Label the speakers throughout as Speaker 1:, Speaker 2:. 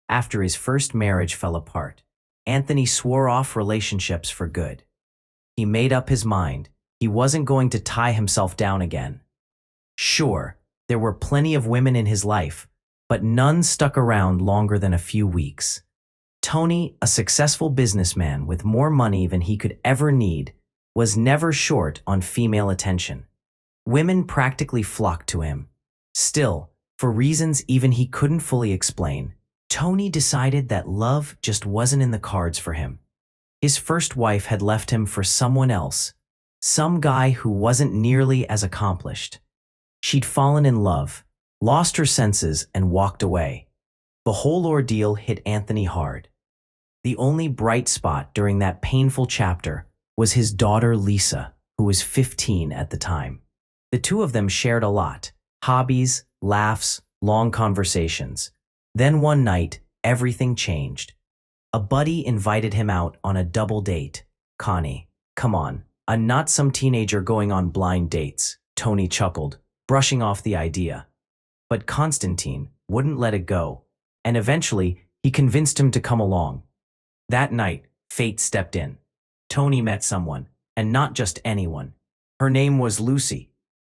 Speaker 1: After his first marriage fell apart, Anthony swore off relationships for good. He made up his mind. He wasn't going to tie himself down again. Sure, there were plenty of women in his life, but none stuck around longer than a few weeks. Tony, a successful businessman with more money than he could ever need, was never short on female attention. Women practically flocked to him. Still, for reasons even he couldn't fully explain, Tony decided that love just wasn't in the cards for him. His first wife had left him for someone else, some guy who wasn't nearly as accomplished. She'd fallen in love, lost her senses, and walked away. The whole ordeal hit Anthony hard. The only bright spot during that painful chapter was his daughter Lisa, who was 15 at the time. The two of them shared a lot: hobbies, laughs, long conversations. Then one night, everything changed. A buddy invited him out on a double date. "Connie, come on, I'm not some teenager going on blind dates," Tony chuckled, brushing off the idea. But Constantine wouldn't let it go, and eventually he convinced him to come along. That night, fate stepped in. Tony met someone, and not just anyone. Her name was Lucy.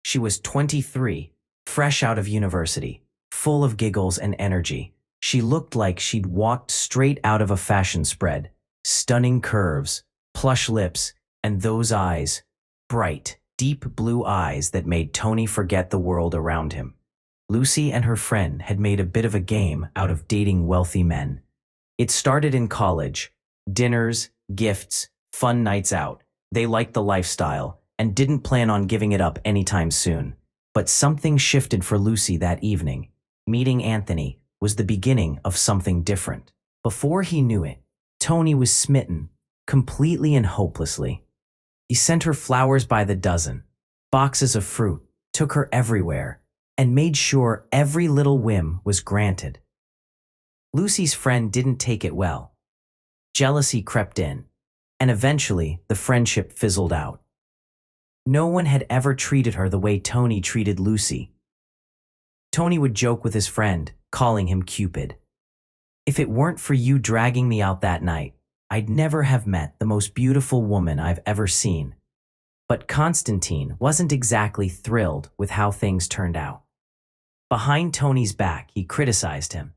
Speaker 1: She was 23, fresh out of university, full of giggles and energy. She looked like she'd walked straight out of a fashion spread. Stunning curves, plush lips, and those eyes. Bright, deep blue eyes that made Tony forget the world around him. Lucy and her friend had made a bit of a game out of dating wealthy men. It started in college. Dinners, gifts, fun nights out. They liked the lifestyle and didn't plan on giving it up anytime soon. But something shifted for Lucy that evening. Meeting Anthony was the beginning of something different. Before he knew it, Tony was smitten, completely and hopelessly. He sent her flowers by the dozen, boxes of fruit, took her everywhere, and made sure every little whim was granted. Lucy's friend didn't take it well. Jealousy crept in, and eventually the friendship fizzled out. No one had ever treated her the way Tony treated Lucy. Tony would joke with his friend, calling him Cupid. "If it weren't for you dragging me out that night, I'd never have met the most beautiful woman I've ever seen." But Constantine wasn't exactly thrilled with how things turned out. Behind Tony's back, he criticized him.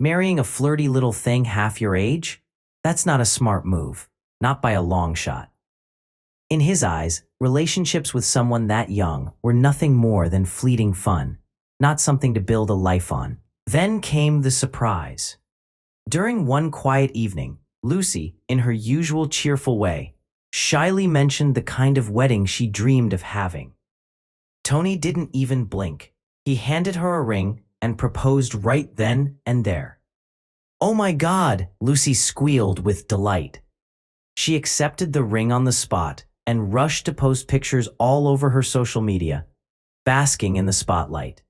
Speaker 1: "Marrying a flirty little thing half your age? That's not a smart move, not by a long shot." In his eyes, relationships with someone that young were nothing more than fleeting fun, not something to build a life on. Then came the surprise. During one quiet evening, Lucy, in her usual cheerful way, shyly mentioned the kind of wedding she dreamed of having. Tony didn't even blink. He handed her a ring and proposed right then and there. "Oh my God!" Lucy squealed with delight. She accepted the ring on the spot and rushed to post pictures all over her social media, basking in the spotlight.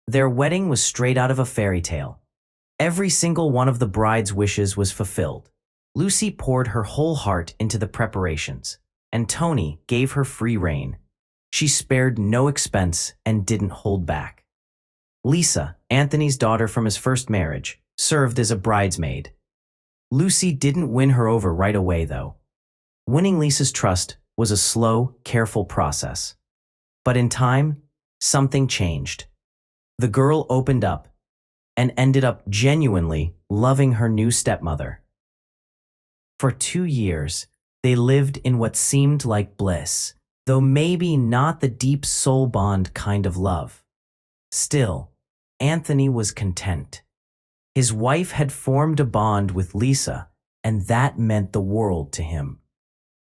Speaker 1: Their wedding was straight out of a fairy tale. Every single one of the bride's wishes was fulfilled. Lucy poured her whole heart into the preparations, and Tony gave her free rein. She spared no expense and didn't hold back. Lisa, Anthony's daughter from his first marriage, served as a bridesmaid. Lucy didn't win her over right away, though. Winning Lisa's trust was a slow, careful process. But in time, something changed. The girl opened up and ended up genuinely loving her new stepmother. For 2 years, they lived in what seemed like bliss, though maybe not the deep soul bond kind of love. Still, Anthony was content. His wife had formed a bond with Lisa, and that meant the world to him.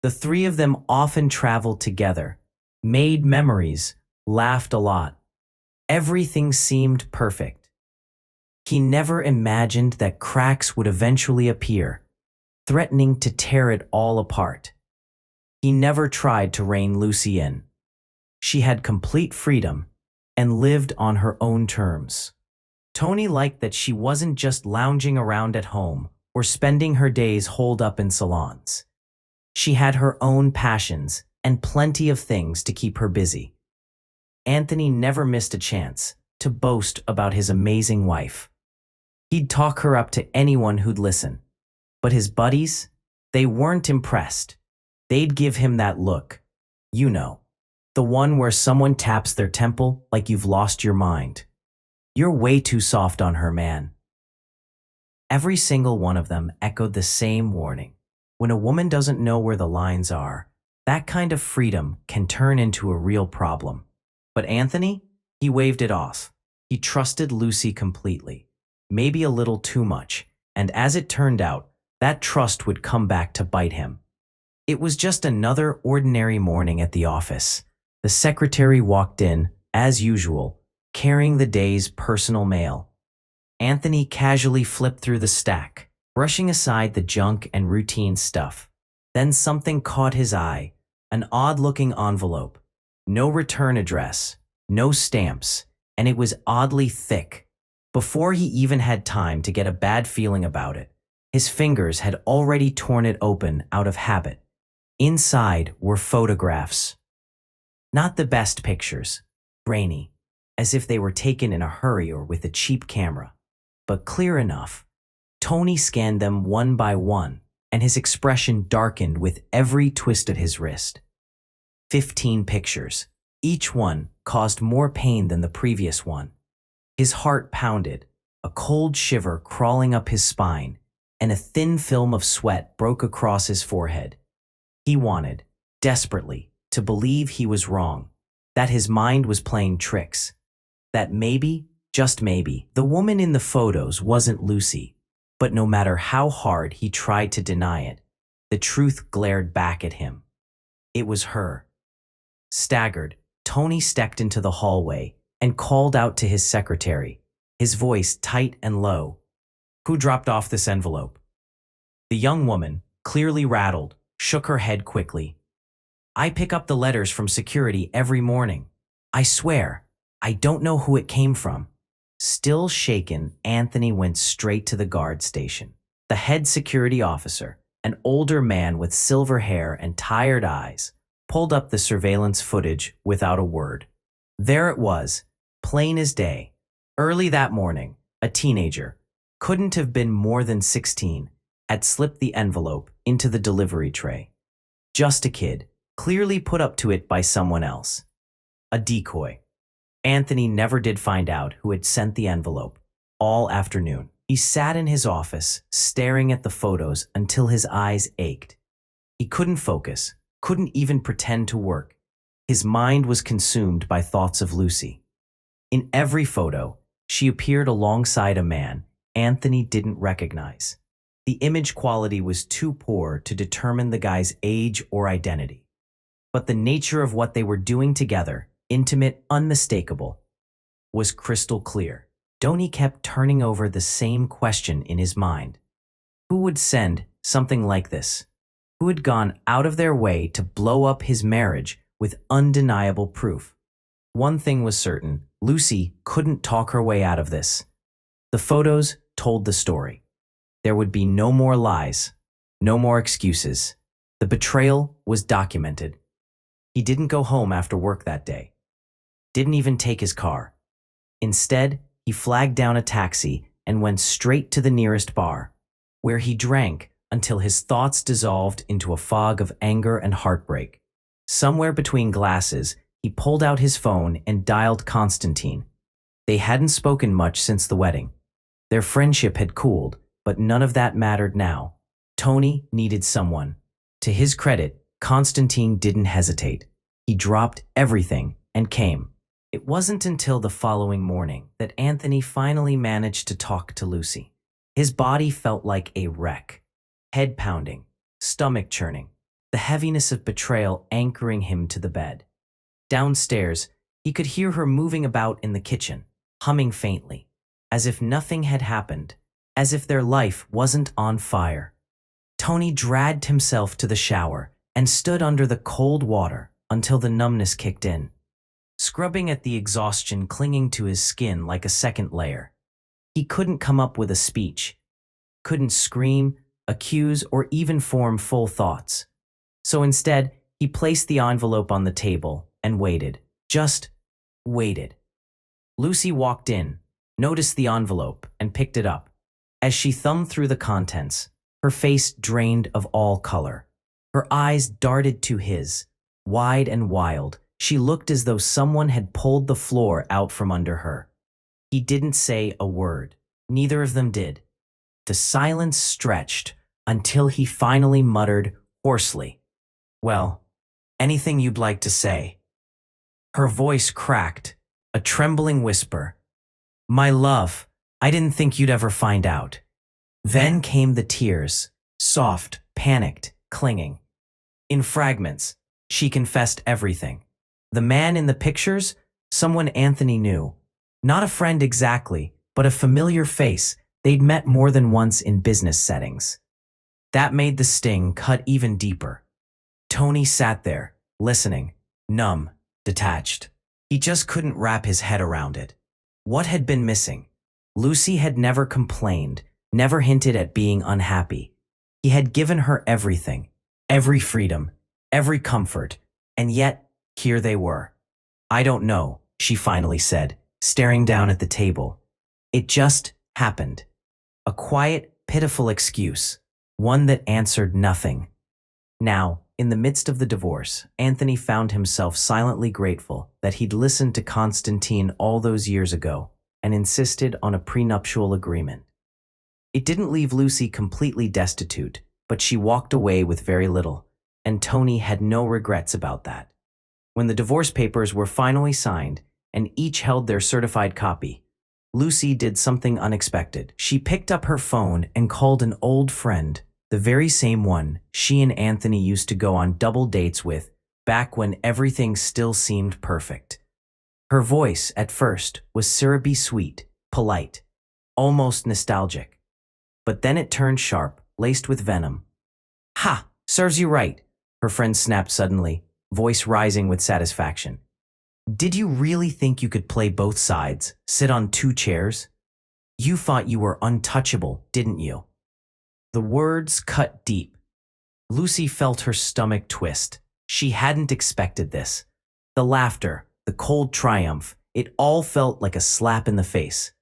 Speaker 1: The three of them often traveled together, made memories, laughed a lot. Everything seemed perfect. He never imagined that cracks would eventually appear, threatening to tear it all apart. He never tried to rein Lucy in. She had complete freedom and lived on her own terms. Tony liked that she wasn't just lounging around at home or spending her days holed up in salons. She had her own passions and plenty of things to keep her busy. Anthony never missed a chance to boast about his amazing wife. He'd talk her up to anyone who'd listen. But his buddies, they weren't impressed. They'd give him that look. You know, the one where someone taps their temple like you've lost your mind. You're way too soft on her, man. Every single one of them echoed the same warning. When a woman doesn't know where the lines are, that kind of freedom can turn into a real problem. But Anthony, he waved it off. He trusted Lucy completely, maybe a little too much, and as it turned out, that trust would come back to bite him. It was just another ordinary morning at the office. The secretary walked in, as usual, carrying the day's personal mail. Anthony casually flipped through the stack, brushing aside the junk and routine stuff. Then something caught his eye, an odd-looking envelope. No return address, no stamps, and it was oddly thick. Before he even had time to get a bad feeling about it, his fingers had already torn it open out of habit. Inside were photographs. Not the best pictures, grainy, as if they were taken in a hurry or with a cheap camera. But clear enough. Tony scanned them one by one, and his expression darkened with every twist of his wrist. 15 pictures. Each one caused more pain than the previous one. His heart pounded, a cold shiver crawling up his spine, and a thin film of sweat broke across his forehead. He wanted, desperately, to believe he was wrong, that his mind was playing tricks, that maybe, just maybe, the woman in the photos wasn't Lucy. But no matter how hard he tried to deny it, the truth glared back at him. It was her. Staggered, Tony stepped into the hallway and called out to his secretary, his voice tight and low. "Who dropped off this envelope?" The young woman, clearly rattled, shook her head quickly. "I pick up the letters from security every morning. I swear, I don't know who it came from." Still shaken, Anthony went straight to the guard station. The head security officer, an older man with silver hair and tired eyes, pulled up the surveillance footage without a word. There it was, plain as day. Early that morning, a teenager, couldn't have been more than 16, had slipped the envelope into the delivery tray. Just a kid, clearly put up to it by someone else. A decoy. Anthony never did find out who had sent the envelope. All afternoon, he sat in his office, staring at the photos until his eyes ached. He couldn't focus, couldn't even pretend to work. His mind was consumed by thoughts of Lucy. In every photo, she appeared alongside a man Anthony didn't recognize. The image quality was too poor to determine the guy's age or identity. But the nature of what they were doing together, intimate, unmistakable, was crystal clear. Tony kept turning over the same question in his mind. Who would send something like this? Who had gone out of their way to blow up his marriage with undeniable proof? One thing was certain, Lucy couldn't talk her way out of this. The photos told the story. There would be no more lies, no more excuses. The betrayal was documented. He didn't go home after work that day. Didn't even take his car. Instead, he flagged down a taxi and went straight to the nearest bar, where he drank until his thoughts dissolved into a fog of anger and heartbreak. Somewhere between glasses, he pulled out his phone and dialed Constantine. They hadn't spoken much since the wedding. Their friendship had cooled, but none of that mattered now. Tony needed someone. To his credit, Constantine didn't hesitate. He dropped everything and came. It wasn't until the following morning that Anthony finally managed to talk to Lucy. His body felt like a wreck. Head pounding, stomach churning, the heaviness of betrayal anchoring him to the bed. Downstairs, he could hear her moving about in the kitchen, humming faintly, as if nothing had happened, as if their life wasn't on fire. Tony dragged himself to the shower and stood under the cold water until the numbness kicked in, scrubbing at the exhaustion clinging to his skin like a second layer. He couldn't come up with a speech, couldn't scream, accuse, or even form full thoughts. So instead, he placed the envelope on the table and waited, just waited. Lucy walked in, noticed the envelope, and picked it up. As she thumbed through the contents, her face drained of all color. Her eyes darted to his, wide and wild. She looked as though someone had pulled the floor out from under her. He didn't say a word. Neither of them did. The silence stretched until he finally muttered hoarsely, "Well, anything you'd like to say?" Her voice cracked, a trembling whisper. "My love, I didn't think you'd ever find out." Then came the tears, soft, panicked, clinging. In fragments, she confessed everything. The man in the pictures, someone Anthony knew. Not a friend exactly, but a familiar face they'd met more than once in business settings. That made the sting cut even deeper. Tony sat there, listening, numb, detached. He just couldn't wrap his head around it. What had been missing? Lucy had never complained, never hinted at being unhappy. He had given her everything, every freedom, every comfort, and yet here they were. "I don't know," she finally said, staring down at the table. "It just happened." A quiet, pitiful excuse, one that answered nothing. Now, in the midst of the divorce, Anthony found himself silently grateful that he'd listened to Constantine all those years ago and insisted on a prenuptial agreement. It didn't leave Lucy completely destitute, but she walked away with very little, and Tony had no regrets about that. When the divorce papers were finally signed and each held their certified copy, Lucy did something unexpected. She picked up her phone and called an old friend, the very same one she and Anthony used to go on double dates with back when everything still seemed perfect. Her voice, at first, was syrupy sweet, polite, almost nostalgic. But then it turned sharp, laced with venom. "Ha! Serves you right," her friend snapped suddenly, voice rising with satisfaction. "Did you really think you could play both sides, sit on two chairs? You thought you were untouchable, didn't you?" The words cut deep. Lucy felt her stomach twist. She hadn't expected this. The laughter, the cold triumph, it all felt like a slap in the face.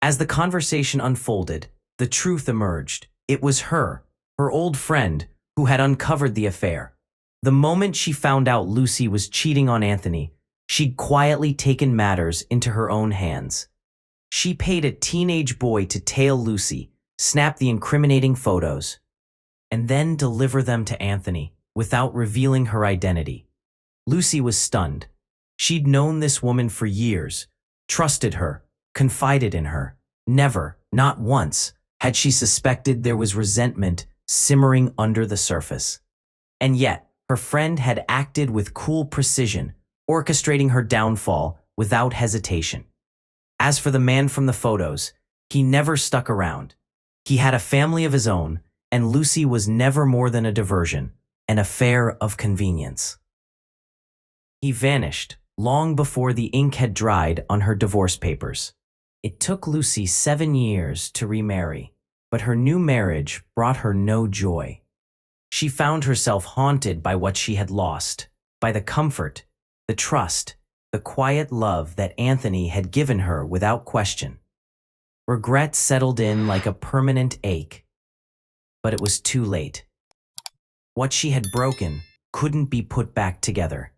Speaker 1: As the conversation unfolded, the truth emerged. It was her old friend, who had uncovered the affair. The moment she found out Lucy was cheating on Anthony, she'd quietly taken matters into her own hands. She paid a teenage boy to tail Lucy, snap the incriminating photos, and then deliver them to Anthony without revealing her identity. Lucy was stunned. She'd known this woman for years, trusted her, confided in her. Never, not once, had she suspected there was resentment simmering under the surface. And yet, her friend had acted with cool precision, orchestrating her downfall without hesitation. As for the man from the photos, he never stuck around. He had a family of his own, and Lucy was never more than a diversion, an affair of convenience. He vanished long before the ink had dried on her divorce papers. It took Lucy 7 years to remarry, but her new marriage brought her no joy. She found herself haunted by what she had lost, by the comfort, the trust, the quiet love that Anthony had given her without question. Regret settled in like a permanent ache, but it was too late. What she had broken couldn't be put back together.